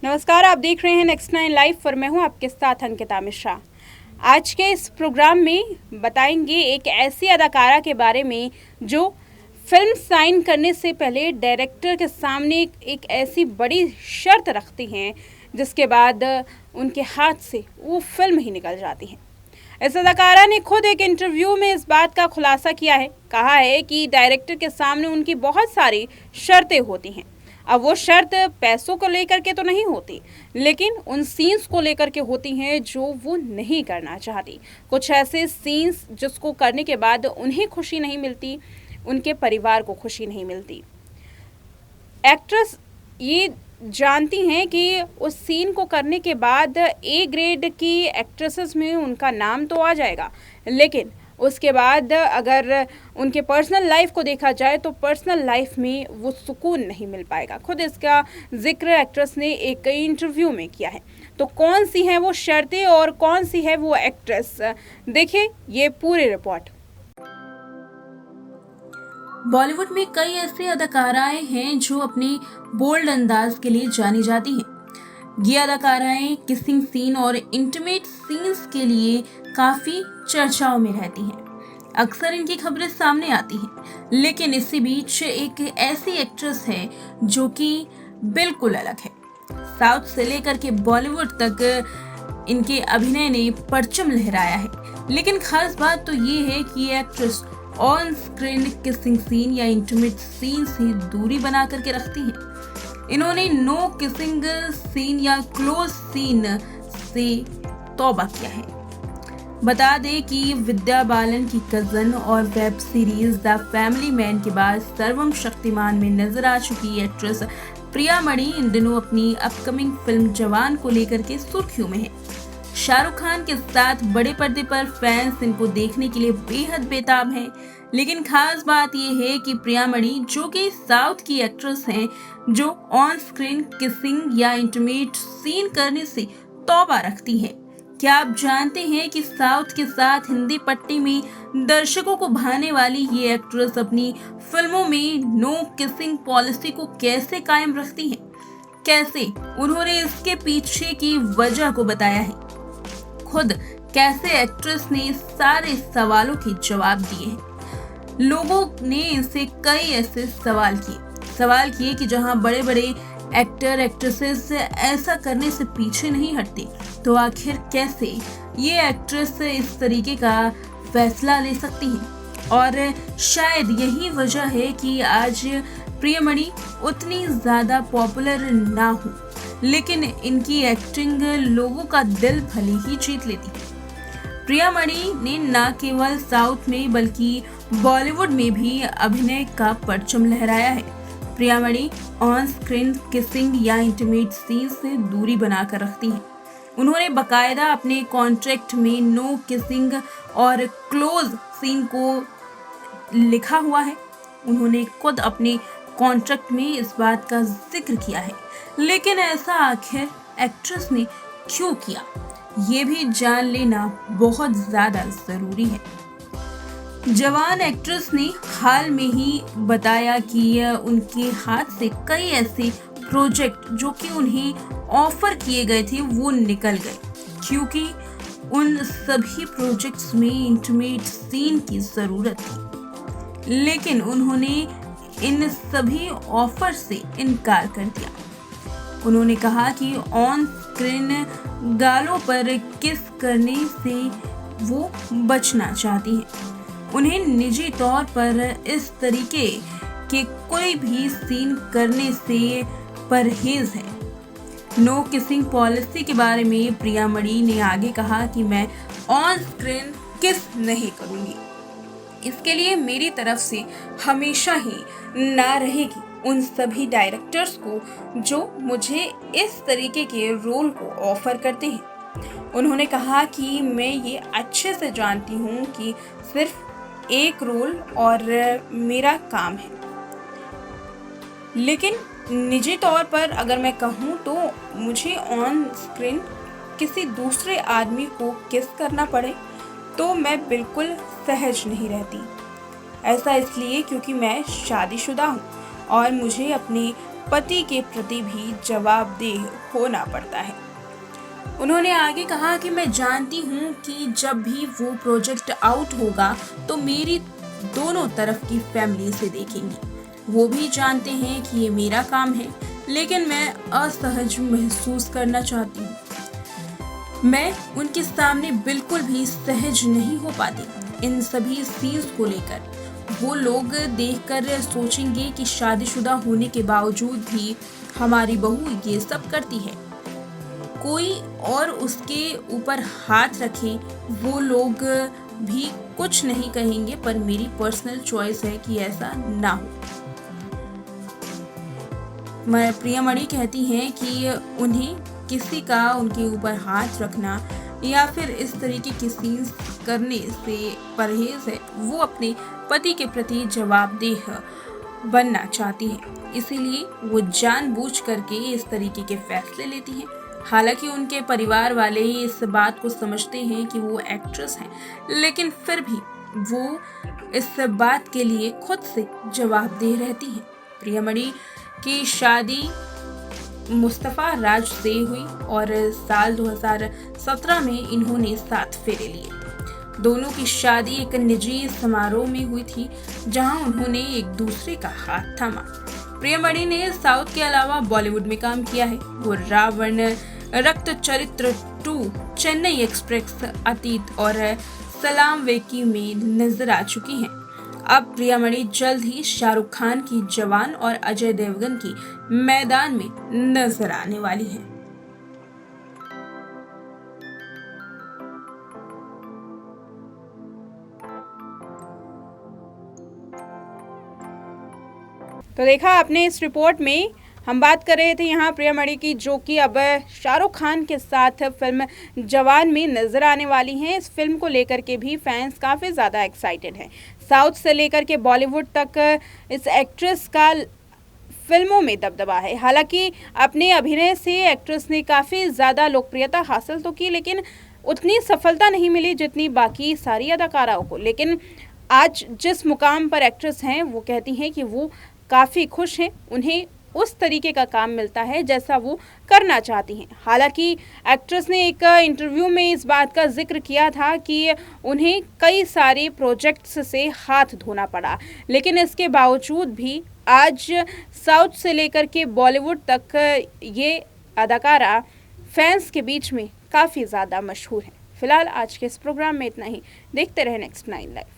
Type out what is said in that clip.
नमस्कार, आप देख रहे हैं नेक्स्ट 9 लाइव और मैं हूं आपके साथ अंकिता मिश्रा। आज के इस प्रोग्राम में बताएंगे एक ऐसी अदाकारा के बारे में जो फिल्म साइन करने से पहले डायरेक्टर के सामने एक ऐसी बड़ी शर्त रखती हैं जिसके बाद उनके हाथ से वो फिल्म ही निकल जाती है। इस अदाकारा ने खुद एक इंटरव्यू में इस बात का खुलासा किया है। कहा है कि डायरेक्टर के सामने उनकी बहुत सारी शर्तें होती हैं। अब वो शर्त पैसों को लेकर के तो नहीं होती, लेकिन उन सीन्स को लेकर के होती हैं जो वो नहीं करना चाहती। कुछ ऐसे सीन्स जिसको करने के बाद उन्हें खुशी नहीं मिलती, उनके परिवार को खुशी नहीं मिलती। एक्ट्रेस ये जानती हैं कि उस सीन को करने के बाद ए ग्रेड की एक्ट्रेसेस में उनका नाम तो आ जाएगा, लेकिन उसके बाद अगर उनके पर्सनल लाइफ को देखा जाए तो पर्सनल लाइफ में वो सुकून नहीं मिल पाएगा। खुद इसका जिक्र एक्ट्रेस ने एक इंटरव्यू में किया है। तो कौन सी हैं वो शर्तें और कौन सी है वो एक्ट्रेस, देखिए ये पूरी रिपोर्ट। बॉलीवुड में कई ऐसी अदाकाराएं हैं जो अपने बोल्ड अंदाज के लिए जानी जाती हैं। ये अदाकाराएं किसिंग सीन और इंटीमेट सीन्स के लिए काफी चर्चाओं में रहती हैं। अक्सर इनकी खबरें सामने आती हैं, लेकिन इसी बीच एक ऐसी एक्ट्रेस है जो कि बिल्कुल अलग है। साउथ से लेकर के बॉलीवुड तक इनके अभिनय ने परचम लहराया है। लेकिन खास बात तो ये है कि ये actress on screen kissing scene या इंटीमेट सीन से दूरी बना करके रखती हैं। इन्होंने नो किसिंग सीन या क्लोज सीन से तौबा किया है। बता दें कि विद्या बालन की कजन और web series the family man के बाद सर्वम शक्तिमान में नजर आ चुकी एक्ट्रेस प्रिया मणि इन दिनों अपनी अपकमिंग फिल्म जवान को लेकर के सुर्खियों में है। शाहरुख खान के साथ बड़े पर्दे पर फैंस इनको देखने के लिए बेहद बेताब हैं। लेकिन खास बात यह है कि प्रिया मणि जो कि साउथ की एक्ट्रेस हैं, जो ऑन स्क्रीन किसिंग या इंटीमेट सीन करने से तौबा रखती हैं। क्या आप जानते हैं कि साउथ के साथ हिंदी पट्टी में दर्शकों को भाने वाली ये एक्ट्रेस अपनी फिल्मों में नो किसिंग पॉलिसी को कैसे कायम रखती हैं? कैसे उन्होंने इसके पीछे की वजह को बताया है। खुद कैसे एक्ट्रेस ने सारे सवालों के जवाब दिए हैं। लोगों ने इनसे कई ऐसे सवाल किए कि जहां बड़े बड़े एक्टर एक्ट्रेसेस ऐसा करने से पीछे नहीं हटते, तो आखिर कैसे ये एक्ट्रेस इस तरीके का फैसला ले सकती हैं। और शायद यही वजह है कि आज प्रिया मणि उतनी ज्यादा पॉपुलर ना हो, लेकिन इनकी एक्टिंग लोगों का दिल भले ही जीत लेती है। प्रिया मणि ने न केवल साउथ में बल्कि बॉलीवुड में भी अभिनय का परचम लहराया है। प्रिया मणि ऑन स्क्रीन किसिंग या इंटीमेट सीन से दूरी बनाकर रखती हैं। उन्होंने बकायदा अपने कॉन्ट्रैक्ट में नो किसिंग और क्लोज सीन को लिखा हुआ है। उन्होंने खुद अपने कॉन्ट्रैक्ट में इस बात का जिक्र किया है। लेकिन ऐसा आखिर एक्ट्रेस ने क्यों किया, ये भी जान लेना बहुत ज्यादा जरूरी है। जवान एक्ट्रेस ने हाल में ही बताया कि उनके हाथ से कई ऐसे प्रोजेक्ट जो कि उन्हें ऑफर किए गए थे वो निकल गए, क्योंकि उन सभी प्रोजेक्ट्स में इंटीमेट सीन की जरूरत थी। लेकिन उन्होंने इन सभी ऑफर से इनकार कर दिया। उन्होंने कहा कि ऑन स्क्रीन गालों पर किस करने से वो बचना चाहती हैं। उन्हें निजी तौर पर इस तरीके के कोई भी सीन करने से परहेज है। नो किसिंग पॉलिसी के बारे में प्रिया मणि ने आगे कहा कि मैं ऑन स्क्रीन किस नहीं करूंगी। इसके लिए मेरी तरफ से हमेशा ही ना रहेगी उन सभी डायरेक्टर्स को जो मुझे इस तरीके के रोल को ऑफर करते हैं। उन्होंने कहा कि मैं ये अच्छे से जानती हूँ कि सिर्फ एक रोल और मेरा काम है, लेकिन निजी तौर पर अगर मैं कहूँ तो मुझे ऑन स्क्रीन किसी दूसरे आदमी को किस करना पड़े तो मैं बिल्कुल सहज नहीं रहती। ऐसा इसलिए क्योंकि मैं शादीशुदा हूँ और मुझे अपने पति के प्रति भी जवाबदेह होना पड़ता है। उन्होंने आगे कहा कि मैं जानती हूँ कि जब भी वो प्रोजेक्ट आउट होगा तो मेरी दोनों तरफ की फैमिली से देखेंगी। वो भी जानते हैं कि ये मेरा काम है, लेकिन मैं असहज महसूस करना चाहती हूँ। मैं उनके सामने बिल्कुल भी सहज नहीं हो पाती। इन सभी सीन्स को लेकर वो लोग देखकर सोचेंगे कि शादीशुदा होने के बावजूद भी हमारी बहू ये सब करती है। कोई और उसके ऊपर हाथ रखे वो लोग भी कुछ नहीं कहेंगे, पर मेरी पर्सनल चॉइस है कि ऐसा ना हो। प्रियामणि कहती हैं कि उन्हें किसी का उनके ऊपर हाथ रखना या फिर इस तरीके की सीन्स करने से परहेज है। वो अपने पति के प्रति जवाबदेह बनना चाहती है, इसीलिए वो जानबूझ करके इस तरीके के फैसले लेती हैं। हालांकि उनके परिवार वाले इस बात को समझते हैं कि वो एक्ट्रेस हैं, लेकिन फिर भी वो इस बात के लिए खुद से जवाबदेह रहती हैं। प्रियामणि की शादी मुस्तफा राज से हुई और साल 2017 में इन्होंने 7 फेरे लिए। दोनों की शादी एक निजी समारोह में हुई थी, जहां उन्होंने एक दूसरे का हाथ थामा। प्रियामणि ने साउथ के अलावा बॉलीवुड में काम किया है। वो रावण, रक्त चरित्र 2, चेन्नई एक्सप्रेस, अतीत और सलाम वेकी में नजर आ चुकी हैं। अब प्रियामणि जल्द ही शाहरुख खान की जवान और अजय देवगन की मैदान में नजर आने वाली हैं। तो देखा आपने इस रिपोर्ट में हम बात कर रहे थे यहाँ प्रियामणि की, जो कि अब शाहरुख खान के साथ फिल्म जवान में नजर आने वाली हैं। इस फिल्म को लेकर के भी फैंस काफ़ी ज़्यादा एक्साइटेड हैं। साउथ से लेकर के बॉलीवुड तक इस एक्ट्रेस का फिल्मों में दबदबा है। हालांकि अपने अभिनय से एक्ट्रेस ने काफ़ी ज़्यादा लोकप्रियता हासिल तो की, लेकिन उतनी सफलता नहीं मिली जितनी बाकी सारी अदाकाराओं को। लेकिन आज जिस मुकाम पर एक्ट्रेस हैं, वो कहती हैं कि वो काफ़ी खुश हैं। उन्हें उस तरीके का काम मिलता है जैसा वो करना चाहती हैं। हालांकि एक्ट्रेस ने एक इंटरव्यू में इस बात का जिक्र किया था कि उन्हें कई सारे प्रोजेक्ट्स से हाथ धोना पड़ा, लेकिन इसके बावजूद भी आज साउथ से लेकर के बॉलीवुड तक ये अदाकारा फैंस के बीच में काफ़ी ज़्यादा मशहूर है। फिलहाल आज के इस प्रोग्राम में इतना ही। देखते रहे नेक्स्ट 9 लाइव।